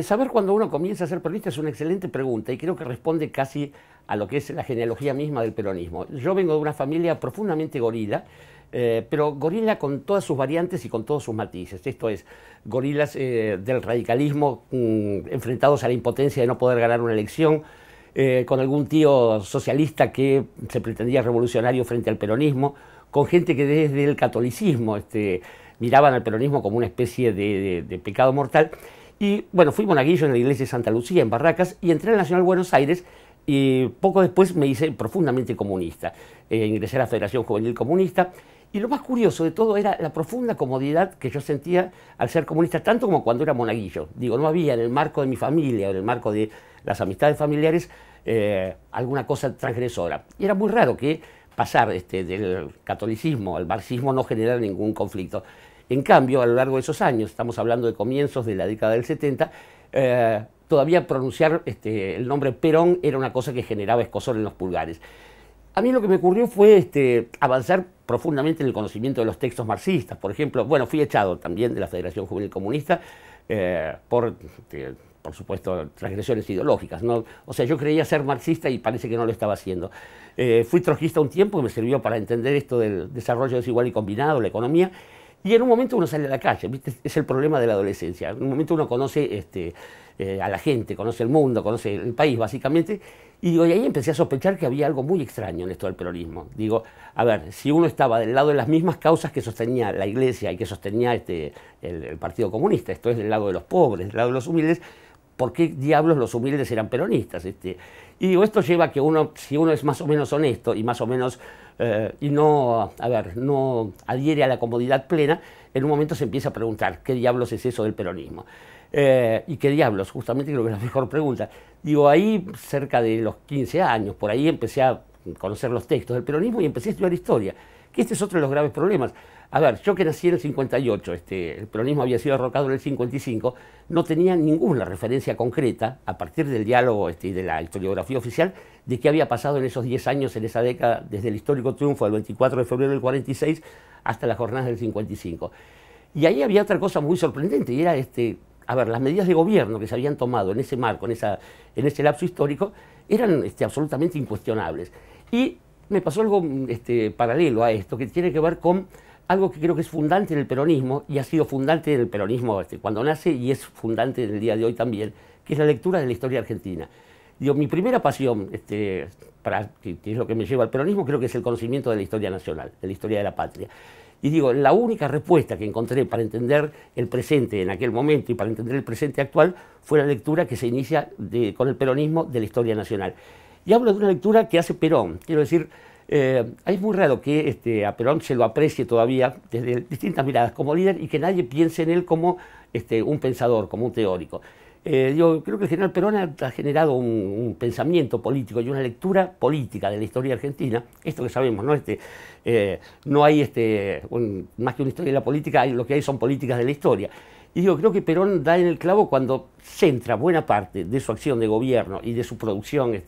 Saber cuándo uno comienza a ser peronista es una excelente pregunta y creo que responde casi a lo que es la genealogía misma del peronismo. Yo vengo de una familia profundamente gorila, pero gorila con todas sus variantes y con todos sus matices. Esto es, gorilas del radicalismo enfrentados a la impotencia de no poder ganar una elección, con algún tío socialista que se pretendía revolucionario frente al peronismo, con gente que desde el catolicismo miraban al peronismo como una especie de pecado mortal. Y bueno, fui monaguillo en la iglesia de Santa Lucía, en Barracas, y entré en la Nacional Buenos Aires y poco después me hice profundamente comunista. Ingresé a la Federación Juvenil Comunista y lo más curioso de todo era la profunda comodidad que yo sentía al ser comunista, tanto como cuando era monaguillo. Digo, no había en el marco de mi familia, en el marco de las amistades familiares, alguna cosa transgresora. Y era muy raro que pasar del catolicismo al marxismo no generara ningún conflicto. En cambio, a lo largo de esos años, estamos hablando de comienzos de la década del 70, todavía pronunciar el nombre Perón era una cosa que generaba escozor en los pulgares. A mí lo que me ocurrió fue avanzar profundamente en el conocimiento de los textos marxistas. Por ejemplo, bueno, fui echado también de la Federación Juvenil Comunista por supuesto, transgresiones ideológicas, ¿no? O sea, yo creía ser marxista y parece que no lo estaba haciendo. Fui trotskista un tiempo que me sirvió para entender esto del desarrollo desigual y combinado, la economía. Y en un momento uno sale a la calle, ¿viste? Es el problema de la adolescencia. En un momento uno conoce a la gente, conoce el mundo, conoce el país, básicamente. Y ahí empecé a sospechar que había algo muy extraño en esto del peronismo. Digo, a ver, si uno estaba del lado de las mismas causas que sostenía la Iglesia y que sostenía el Partido Comunista, esto es del lado de los pobres, del lado de los humildes, ¿por qué diablos los humildes eran peronistas? Y digo, esto lleva a que uno, si uno es más o menos honesto y más o menos, y no adhiere a la comodidad plena, en un momento se empieza a preguntar, ¿qué diablos es eso del peronismo? ¿Y qué diablos? Justamente creo que es la mejor pregunta. Digo, ahí cerca de los 15 años, por ahí empecé a conocer los textos del peronismo y empecé a estudiar historia, que este es otro de los graves problemas. A ver, yo que nací en el 58, el peronismo había sido derrocado en el 55, no tenía ninguna referencia concreta, a partir del diálogo y de la historiografía oficial, de qué había pasado en esos 10 años, en esa década, desde el histórico triunfo del 24 de febrero del 46 hasta las jornadas del 55. Y ahí había otra cosa muy sorprendente, y era, a ver, las medidas de gobierno que se habían tomado en ese marco, en ese lapso histórico, eran absolutamente incuestionables. Y me pasó algo paralelo a esto, que tiene que ver con algo que creo que es fundante en el peronismo, y ha sido fundante en el peronismo cuando nace, y es fundante en el día de hoy también, que es la lectura de la historia argentina. Digo, mi primera pasión, que es lo que me lleva al peronismo, creo que es el conocimiento de la historia nacional, de la historia de la patria. Y digo, la única respuesta que encontré para entender el presente en aquel momento y para entender el presente actual fue la lectura que se inicia con el peronismo de la historia nacional. Y hablo de una lectura que hace Perón, quiero decir, es muy raro que a Perón se lo aprecie todavía desde distintas miradas como líder y que nadie piense en él como un pensador, como un teórico. Yo creo que el general Perón ha generado un pensamiento político y una lectura política de la historia argentina, esto que sabemos, ¿no? No hay más que una historia de la política, lo que hay son políticas de la historia. Y digo, creo que Perón da en el clavo cuando centra buena parte de su acción de gobierno y de su producción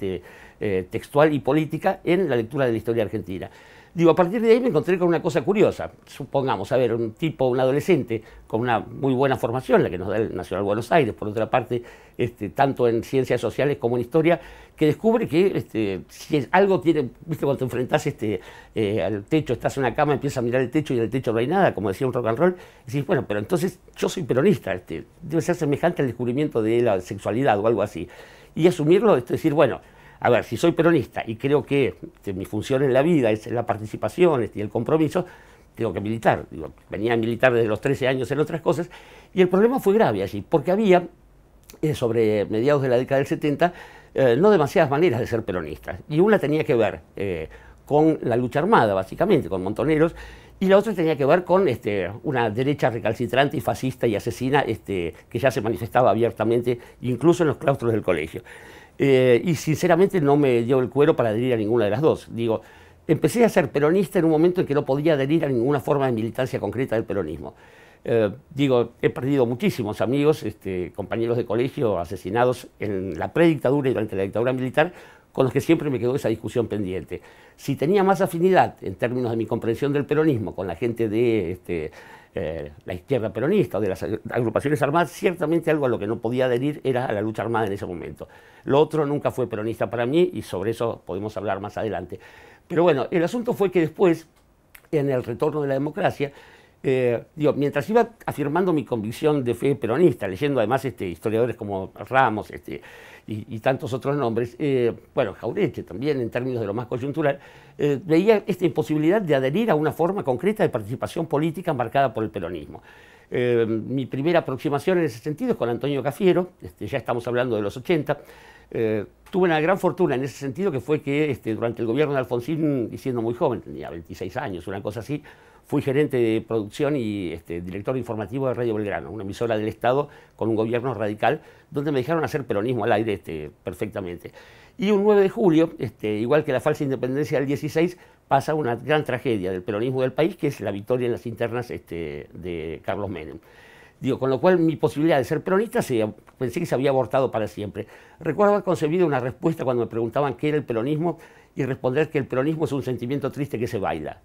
textual y política en la lectura de la historia argentina. Digo, a partir de ahí me encontré con una cosa curiosa. Supongamos, a ver, un adolescente con una muy buena formación, la que nos da el Nacional Buenos Aires, por otra parte, tanto en ciencias sociales como en historia, que descubre que si algo tiene, viste, cuando te enfrentás al techo, estás en una cama, empiezas a mirar el techo y en el techo no hay nada, como decía un rock and roll, y decís, bueno, pero entonces yo soy peronista, debe ser semejante al descubrimiento de la sexualidad o algo así. Y asumirlo es decir, bueno, a ver, si soy peronista y creo que mi función en la vida es la participación y el compromiso, tengo que militar. Digo, venía a militar desde los 13 años en otras cosas, y el problema fue grave allí, porque había, sobre mediados de la década del 70, no demasiadas maneras de ser peronista. Y una tenía que ver con la lucha armada, básicamente, con montoneros, y la otra tenía que ver con una derecha recalcitrante y fascista y asesina que ya se manifestaba abiertamente, incluso en los claustros del colegio. Y sinceramente no me dio el cuero para adherir a ninguna de las dos. Digo, empecé a ser peronista en un momento en que no podía adherir a ninguna forma de militancia concreta del peronismo. Digo, he perdido muchísimos amigos, compañeros de colegio asesinados en la predictadura y durante la dictadura militar, con los que siempre me quedó esa discusión pendiente. Si tenía más afinidad en términos de mi comprensión del peronismo con la gente de la izquierda peronista o de las agrupaciones armadas, ciertamente algo a lo que no podía adherir era a la lucha armada en ese momento. Lo otro nunca fue peronista para mí y sobre eso podemos hablar más adelante. Pero bueno, el asunto fue que después, en el retorno de la democracia, mientras iba afirmando mi convicción de fe peronista, leyendo además historiadores como Ramos y tantos otros nombres, bueno, Jauretche también en términos de lo más coyuntural, veía esta imposibilidad de adherir a una forma concreta de participación política marcada por el peronismo. Mi primera aproximación en ese sentido es con Antonio Cafiero, ya estamos hablando de los 80. Tuve una gran fortuna en ese sentido, que fue que durante el gobierno de Alfonsín, y siendo muy joven, tenía 26 años, una cosa así, fui gerente de producción y director informativo de Radio Belgrano, una emisora del Estado con un gobierno radical, donde me dejaron hacer peronismo al aire perfectamente. Y un 9 de julio, igual que la falsa independencia del 16, pasa una gran tragedia del peronismo del país, que es la victoria en las internas de Carlos Menem. Con lo cual mi posibilidad de ser peronista pensé que se había abortado para siempre. Recuerdo haber concebido una respuesta cuando me preguntaban qué era el peronismo y responder que el peronismo es un sentimiento triste que se baila,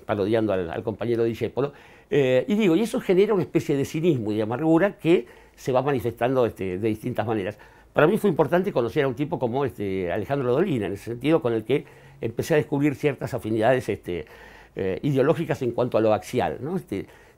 parodiando al compañero Discépolo. Y eso genera una especie de cinismo y de amargura que se va manifestando de distintas maneras. Para mí fue importante conocer a un tipo como Alejandro Dolina, en ese sentido, con el que empecé a descubrir ciertas afinidades ideológicas en cuanto a lo axial, ¿no?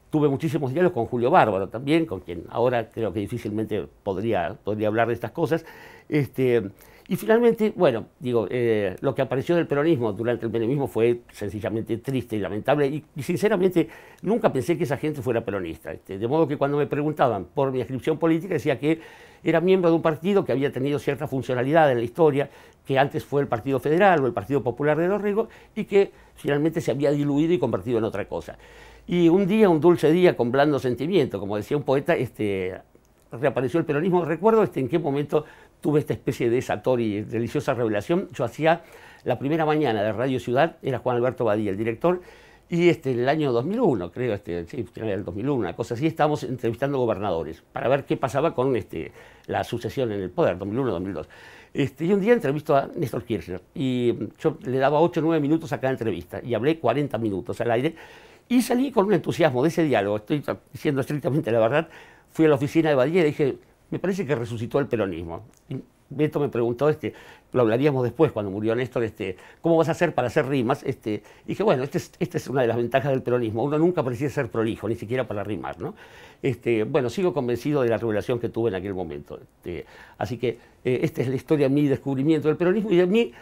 Tuve muchísimos diálogos con Julio Bárbaro también, con quien ahora creo que difícilmente podría hablar de estas cosas. Y finalmente, bueno, lo que apareció del peronismo durante el menemismo fue sencillamente triste y lamentable, y sinceramente nunca pensé que esa gente fuera peronista. De modo que cuando me preguntaban por mi adscripción política decía que era miembro de un partido que había tenido cierta funcionalidad en la historia, que antes fue el Partido Federal o el Partido Popular de Dorrego, y que finalmente se había diluido y convertido en otra cosa. Y un día, un dulce día, con blando sentimiento, como decía un poeta, reapareció el peronismo. Recuerdo en qué momento tuve esta especie de desator y deliciosa revelación. Yo hacía la primera mañana de Radio Ciudad, era Juan Alberto Badía el director, y en el año 2001, creo, sí, era el 2001, una cosa así, estábamos entrevistando gobernadores para ver qué pasaba con la sucesión en el poder, 2001-2002. Y un día entrevisto a Néstor Kirchner, y yo le daba 8 o 9 minutos a cada entrevista, y hablé 40 minutos al aire, y salí con un entusiasmo de ese diálogo, estoy diciendo estrictamente la verdad. Fui a la oficina de Badía y dije, me parece que resucitó el peronismo. Y Beto me preguntó, lo hablaríamos después cuando murió Néstor, ¿cómo vas a hacer para hacer rimas? Y dije, bueno, esta es una de las ventajas del peronismo, uno nunca parecía ser prolijo, ni siquiera para rimar, ¿no? Bueno, sigo convencido de la revelación que tuve en aquel momento. Así que esta es la historia de mi descubrimiento del peronismo y de mi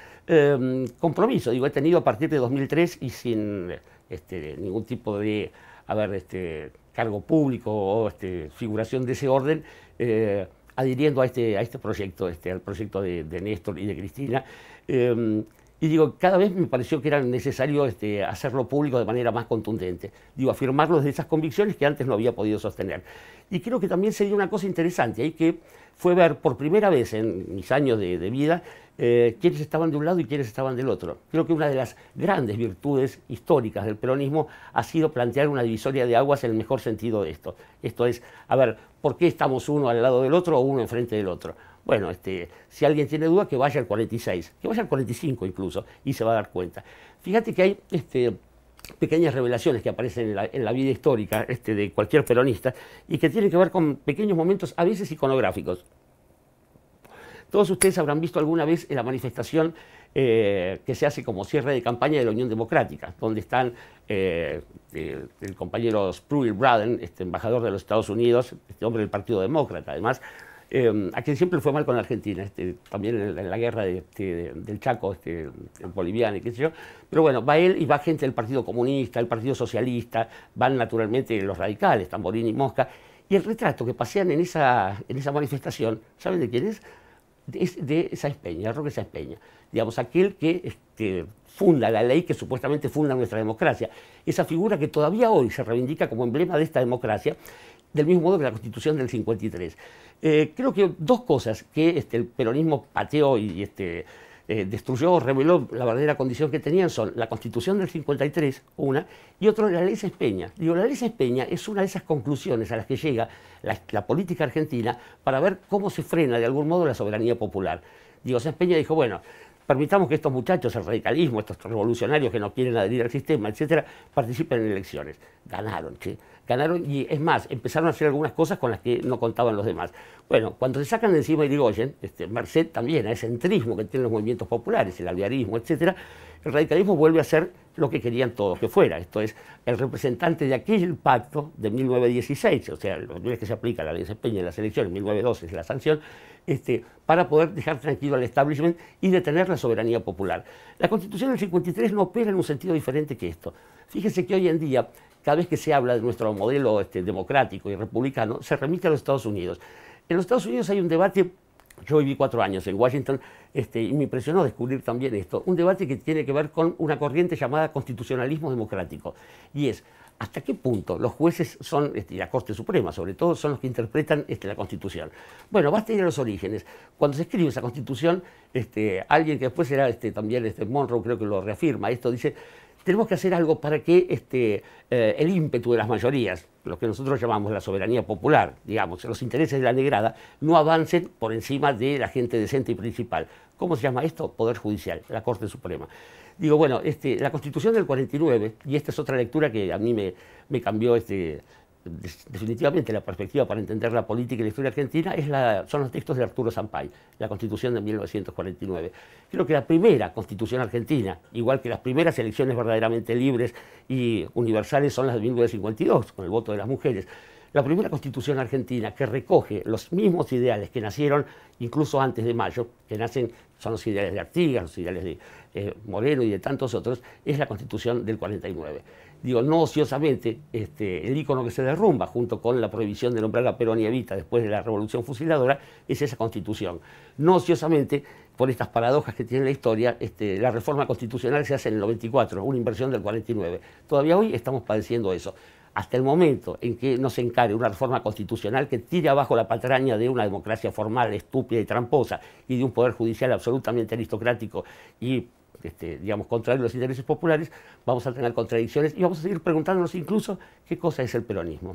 compromiso. He tenido a partir de 2003 y sin ningún tipo de cargo público o figuración de ese orden, adhiriendo a este proyecto, al proyecto de Néstor y de Cristina. Cada vez me pareció que era necesario hacerlo público de manera más contundente. Afirmarlo desde esas convicciones que antes no había podido sostener. Y creo que también se dio una cosa interesante ahí, que fue ver por primera vez en mis años de vida quiénes estaban de un lado y quiénes estaban del otro. Creo que una de las grandes virtudes históricas del peronismo ha sido plantear una divisoria de aguas en el mejor sentido de esto. Esto es, a ver, ¿por qué estamos uno al lado del otro o uno enfrente del otro? Bueno, si alguien tiene duda, que vaya al 46, que vaya al 45 incluso, y se va a dar cuenta. Fíjate que hay pequeñas revelaciones que aparecen en la vida histórica de cualquier peronista y que tienen que ver con pequeños momentos, a veces iconográficos. Todos ustedes habrán visto alguna vez en la manifestación que se hace como cierre de campaña de la Unión Democrática, donde están el compañero Spruill Braden, embajador de los Estados Unidos, hombre del Partido Demócrata, además, a quien siempre fue mal con la Argentina, también en la guerra del Chaco boliviano y qué sé yo. Pero bueno, va él y va gente del Partido Comunista, el Partido Socialista, van naturalmente los radicales, Tamborini y Mosca, y el retrato que pasean en esa manifestación, ¿saben de quién es? Es de Sáenz Peña, Roque Sáenz Peña, aquel que funda la ley que supuestamente funda nuestra democracia, esa figura que todavía hoy se reivindica como emblema de esta democracia, del mismo modo que la Constitución del 53. Creo que dos cosas que el peronismo pateó y destruyó, reveló la verdadera condición que tenían son la Constitución del 53, una, y otra, la ley Sáenz Peña. La ley Sáenz Peña es una de esas conclusiones a las que llega la política argentina para ver cómo se frena de algún modo la soberanía popular. Sáenz Peña dijo, bueno, permitamos que estos muchachos, el radicalismo, estos revolucionarios que no quieren adherir al sistema, etcétera, participen en elecciones. Ganaron, che. Ganaron y es más, empezaron a hacer algunas cosas con las que no contaban los demás. Bueno, cuando se sacan de encima a Irigoyen, merced también a ese centrismo que tienen los movimientos populares, el alvearismo, etcétera, el radicalismo vuelve a ser lo que querían todos que fuera, esto es, el representante de aquel pacto de 1916, o sea, la vez que se aplica la ley de Peña en las elecciones, 1912 es la sanción, para poder dejar tranquilo al establishment y detener la soberanía popular. La Constitución del 53 no opera en un sentido diferente que esto. Fíjese que hoy en día, cada vez que se habla de nuestro modelo democrático y republicano, se remite a los Estados Unidos. En los Estados Unidos hay un debate. Yo viví 4 años en Washington y me impresionó descubrir también esto, un debate que tiene que ver con una corriente llamada constitucionalismo democrático, y es hasta qué punto los jueces son, y la Corte Suprema sobre todo, son los que interpretan la Constitución. Bueno, basta ir a los orígenes. Cuando se escribe esa Constitución, alguien que después era también Monroe, creo que lo reafirma, esto dice, tenemos que hacer algo para que el ímpetu de las mayorías, lo que nosotros llamamos la soberanía popular, digamos, los intereses de la negrada, no avancen por encima de la gente decente y principal. ¿Cómo se llama esto? Poder Judicial, la Corte Suprema. Digo, bueno, la Constitución del 49, y esta es otra lectura que a mí me cambió definitivamente la perspectiva para entender la política y la historia argentina, son los textos de Arturo Sampay, la Constitución de 1949. Creo que la primera Constitución argentina, igual que las primeras elecciones verdaderamente libres y universales, son las de 1952, con el voto de las mujeres. La primera Constitución argentina que recoge los mismos ideales que nacieron incluso antes de Mayo, que son los ideales de Artigas, los ideales de Moreno y de tantos otros, es la Constitución del 49. Digo, no ociosamente, el ícono que se derrumba junto con la prohibición de nombrar a Perón y Evita después de la Revolución Fusiladora es esa Constitución. No ociosamente, por estas paradojas que tiene la historia, la reforma constitucional se hace en el 94, una inversión del 49. Todavía hoy estamos padeciendo eso. Hasta el momento en que no se encare una reforma constitucional que tire abajo la patraña de una democracia formal, estúpida y tramposa, y de un poder judicial absolutamente aristocrático y, digamos, contrario a los intereses populares, vamos a tener contradicciones y vamos a seguir preguntándonos incluso qué cosa es el peronismo.